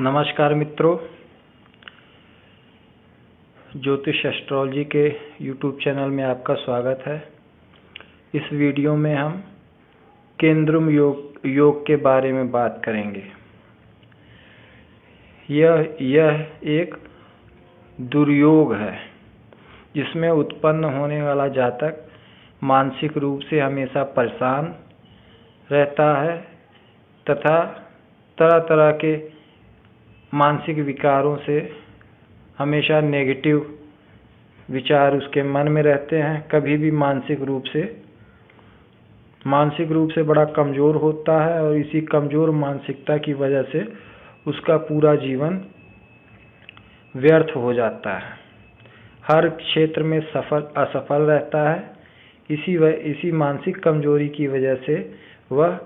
नमस्कार मित्रों, ज्योतिष एस्ट्रोलॉजी के यूट्यूब चैनल में आपका स्वागत है। इस वीडियो में हम केंद्रुम योग के बारे में बात करेंगे। यह एक दुर्योग है जिसमें उत्पन्न होने वाला जातक मानसिक रूप से हमेशा परेशान रहता है तथा तरह तरह के मानसिक विकारों से हमेशा नेगेटिव विचार उसके मन में रहते हैं। कभी भी मानसिक रूप से बड़ा कमज़ोर होता है और इसी कमज़ोर मानसिकता की वजह से उसका पूरा जीवन व्यर्थ हो जाता है। हर क्षेत्र में असफल रहता है। इसी मानसिक कमजोरी की वजह से वह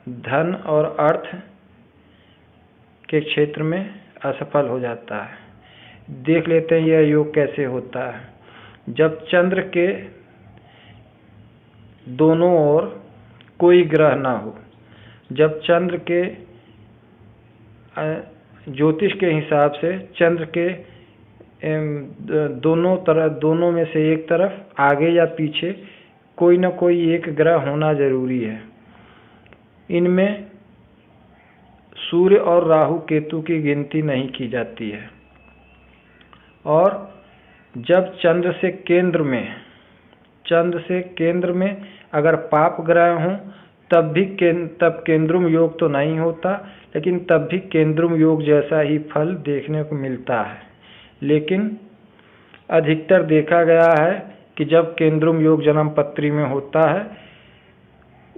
धन और अर्थ के क्षेत्र में असफल हो जाता है। देख लेते हैं यह योग कैसे होता है। जब चंद्र के दोनों ओर कोई ग्रह ना हो, जब चंद्र के ज्योतिष के हिसाब से चंद्र के दोनों में से एक तरफ आगे या पीछे कोई ना कोई एक ग्रह होना जरूरी है। इनमें सूर्य और राहु केतु की गिनती नहीं की जाती है। और जब चंद्र से केंद्र में अगर पाप ग्रह हों तब केंद्रुम योग तो नहीं होता, लेकिन तब भी केंद्रुम योग जैसा ही फल देखने को मिलता है। लेकिन अधिकतर देखा गया है कि जब केंद्रुम योग जन्म पत्री में होता है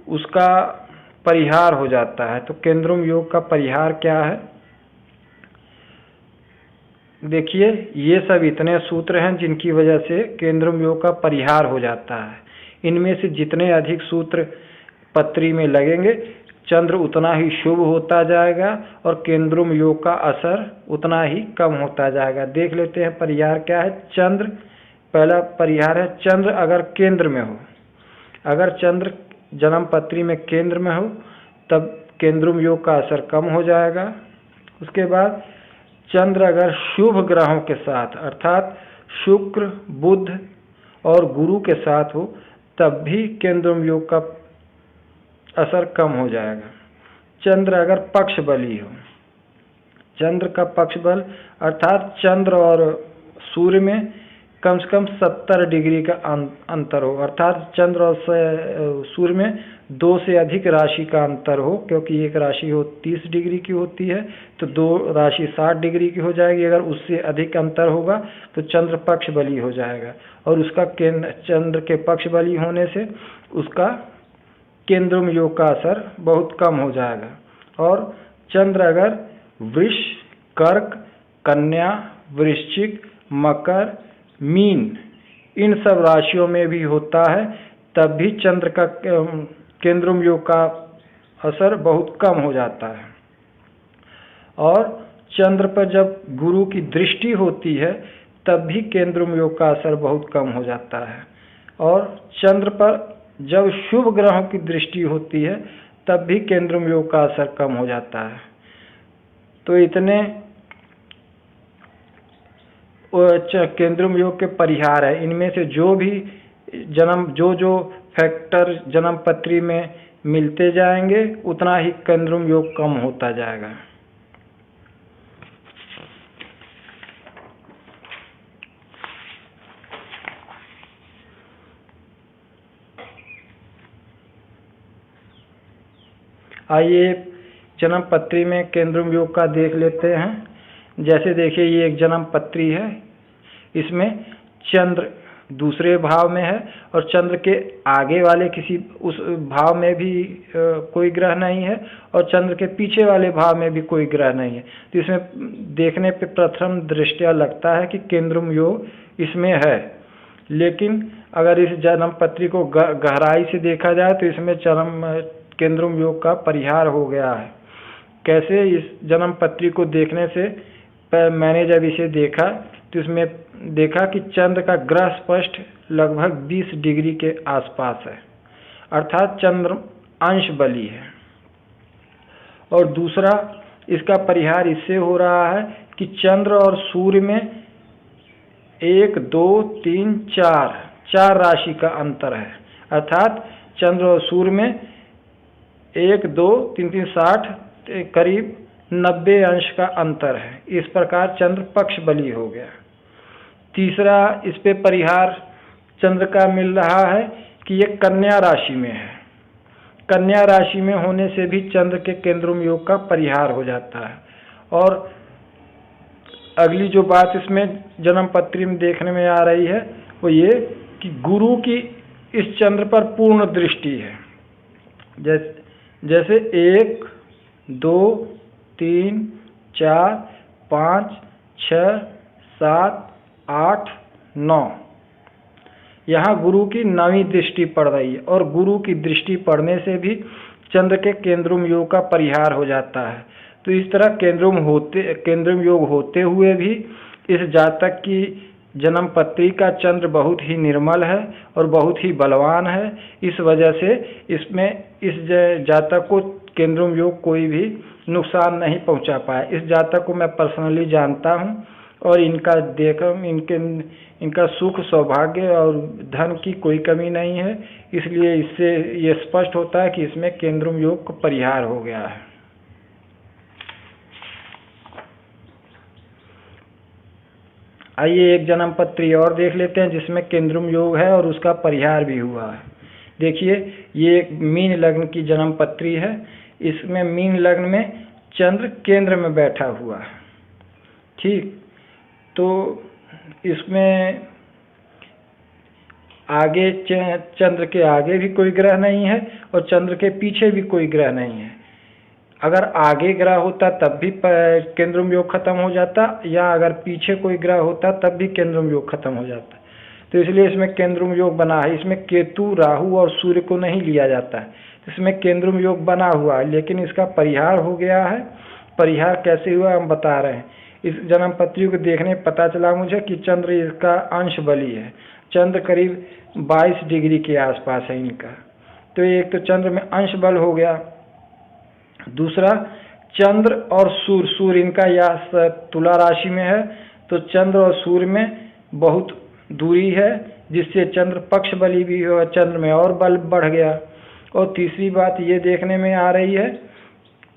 उसका परिहार हो जाता है। तो केंद्रुम योग का परिहार क्या है? देखिए, ये सब इतने सूत्र हैं जिनकी वजह से केंद्रुम योग का परिहार हो जाता है। इनमें से जितने अधिक सूत्र पत्री में लगेंगे, चंद्र उतना ही शुभ होता जाएगा और केंद्रुम योग का असर उतना ही कम होता जाएगा। देख लेते हैं परिहार क्या है। पहला परिहार है, चंद्र अगर केंद्र में हो, अगर चंद्र जन्म पत्री में केंद्र में हो तब केंद्रुम योग का असर कम हो जाएगा। उसके बाद चंद्र अगर शुभ ग्रहों के साथ अर्थात शुक्र, बुध और गुरु के साथ हो तब भी केंद्रुम योग का असर कम हो जाएगा। चंद्र अगर पक्ष बली हो, चंद्र का पक्ष बल अर्थात चंद्र और सूर्य में कम से कम 70 डिग्री का अंतर हो, अर्थात चंद्र और सूर्य में 2 से अधिक राशि का अंतर हो, क्योंकि एक राशि 30 डिग्री की होती है तो 2 राशि 60 डिग्री की हो जाएगी। अगर उससे अधिक अंतर होगा तो चंद्र पक्ष बली हो जाएगा और उसका चंद्र के पक्ष बली होने से उसका केंद्रुम योग का असर बहुत कम हो जाएगा। और चंद्र अगर वृष, कर्क, कन्या, वृश्चिक, मकर, मीन इन सब राशियों में भी होता है तब भी चंद्र का केंद्रुम योग का असर बहुत कम हो जाता है। और चंद्र पर जब गुरु की दृष्टि होती है तब भी केंद्रुम योग का असर बहुत कम हो जाता है। और चंद्र पर जब शुभ ग्रहों की दृष्टि होती है तब भी केंद्रुम योग का असर कम हो जाता है। तो इतने केंद्रुम योग के परिहार है। इनमें से जो भी जो फैक्टर जन्म पत्री में मिलते जाएंगे उतना ही केंद्रुम योग कम होता जाएगा। आइए जन्म पत्री में केंद्रुम योग का देख लेते हैं। जैसे देखिए, ये एक जन्म पत्री है, इसमें चंद्र दूसरे भाव में है और चंद्र के आगे वाले किसी उस भाव में भी कोई ग्रह नहीं है और चंद्र के पीछे वाले भाव में भी कोई ग्रह नहीं है। तो इसमें देखने पे प्रथम दृष्टया लगता है कि केंद्रुम योग इसमें है, लेकिन अगर इस जन्म पत्री को गहराई से देखा जाए तो इसमें केंद्रुम योग का परिहार हो गया है। कैसे? इस जन्म पत्री को देखने से मैंने जब इसे देखा तो इसमें देखा कि चंद्र का ग्रह स्पष्ट लगभग 20 डिग्री के आसपास है, अर्थात चंद्र अंश बली है। और दूसरा इसका परिहार इससे हो रहा है कि चंद्र और सूर्य में 1, 2, 3, 4 राशि का अंतर है। अर्थात चंद्र और सूर्य में 1, 2, 3, 3, 60 करीब 90 अंश का अंतर है। इस प्रकार चंद्र पक्ष बली हो गया। तीसरा इस पे परिहार चंद्र का मिल रहा है कि ये कन्या राशि में है। कन्या राशि में होने से भी चंद्र के केंद्रुम योग का परिहार हो जाता है। और अगली जो बात इसमें जन्म पत्री में देखने में आ रही है वो ये कि गुरु की इस चंद्र पर पूर्ण दृष्टि है। जैसे 1, 2, 3, 4, 5, 6, 7, 8, 9 यहाँ गुरु की 9वीं दृष्टि पड़ रही है। और गुरु की दृष्टि पड़ने से भी चंद्र के केंद्रुम योग का परिहार हो जाता है। तो इस तरह केंद्रुम योग होते हुए भी इस जातक की जन्म पत्री का चंद्र बहुत ही निर्मल है और बहुत ही बलवान है। इस वजह से इसमें इस जातक को केंद्रुम योग कोई भी नुकसान नहीं पहुंचा पाया। इस जातक को मैं पर्सनली जानता हूं और इनका सुख सौभाग्य और धन की कोई कमी नहीं है। इसलिए इससे ये स्पष्ट होता है कि इसमें केंद्रुम योग का परिहार हो गया है। आइए एक जन्म पत्री और देख लेते हैं जिसमें केंद्रुम योग है और उसका परिहार भी हुआ है। देखिए ये एक मीन लग्न की जन्म पत्री है। इसमें मीन लग्न में चंद्र केंद्र में बैठा हुआ है। ठीक, तो इसमें आगे चंद्र के आगे भी कोई ग्रह नहीं है और चंद्र के पीछे भी कोई ग्रह नहीं है। अगर आगे ग्रह होता तब भी केंद्रुम योग खत्म हो जाता, या अगर पीछे कोई ग्रह होता तब भी केंद्रुम योग खत्म हो जाता। तो इसलिए इसमें केंद्रुम योग बना है। इसमें केतु, राहु और सूर्य को नहीं लिया जाता है। इसमें केंद्रुम योग बना हुआ है, लेकिन इसका परिहार हो गया है। परिहार कैसे हुआ हम बता रहे हैं। इस जन्म पत्री को देखने पता चला मुझे कि चंद्र इसका अंश बली है। चंद्र करीब 22 डिग्री के आसपास है इनका। तो एक तो चंद्र में अंश बल हो गया। दूसरा चंद्र और सूर्य इनका यह तुला राशि में है, तो चंद्र और सूर्य में बहुत दूरी है, जिससे चंद्र पक्ष बली भी हो, चंद्र में और बल बढ़ गया। और तीसरी बात ये देखने में आ रही है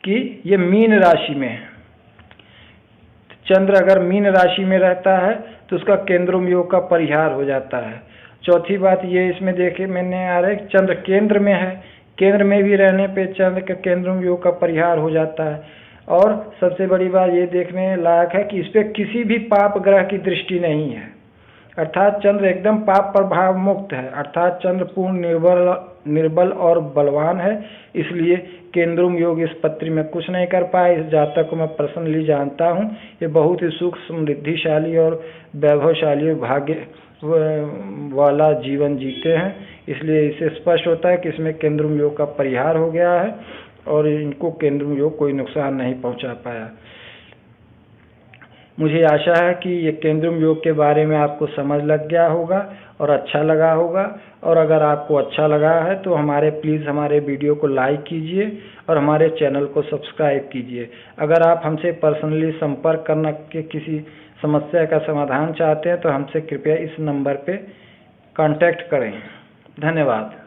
कि ये मीन राशि में है। चंद्र अगर मीन राशि में रहता है तो उसका केंद्रुम योग का परिहार हो जाता है। चौथी बात ये इसमें देखे मैंने आ रहा है चंद्र केंद्र में है। केंद्र में भी रहने पे चंद्र का केंद्रुम योग का परिहार हो जाता है। और सबसे बड़ी बात ये देखने लायक है कि इस पे किसी भी पाप ग्रह की दृष्टि नहीं है। अर्थात चंद्र एकदम पाप प्रभाव मुक्त है। अर्थात चंद्र पूर्ण निर्बल और बलवान है। इसलिए केंद्रुम योग इस पत्री में कुछ नहीं कर पाए। इस जातक को मैं पर्सनली जानता हूँ। ये बहुत ही सुख समृद्धिशाली और वैभवशाली भाग्य वाला जीवन जीते हैं। इसलिए इसे स्पष्ट होता है कि इसमें केंद्रुम योग का परिहार हो गया है और इनको केंद्रुम योग कोई नुकसान नहीं पहुंचा पाया। मुझे आशा है कि ये केंद्रुम योग के बारे में आपको समझ लग गया होगा और अच्छा लगा होगा। और अगर आपको अच्छा लगा है तो प्लीज़ हमारे वीडियो को लाइक कीजिए और हमारे चैनल को सब्सक्राइब कीजिए। अगर आप हमसे पर्सनली संपर्क करना के किसी समस्या का समाधान चाहते हैं तो हमसे कृपया इस नंबर पे कांटेक्ट करें। धन्यवाद।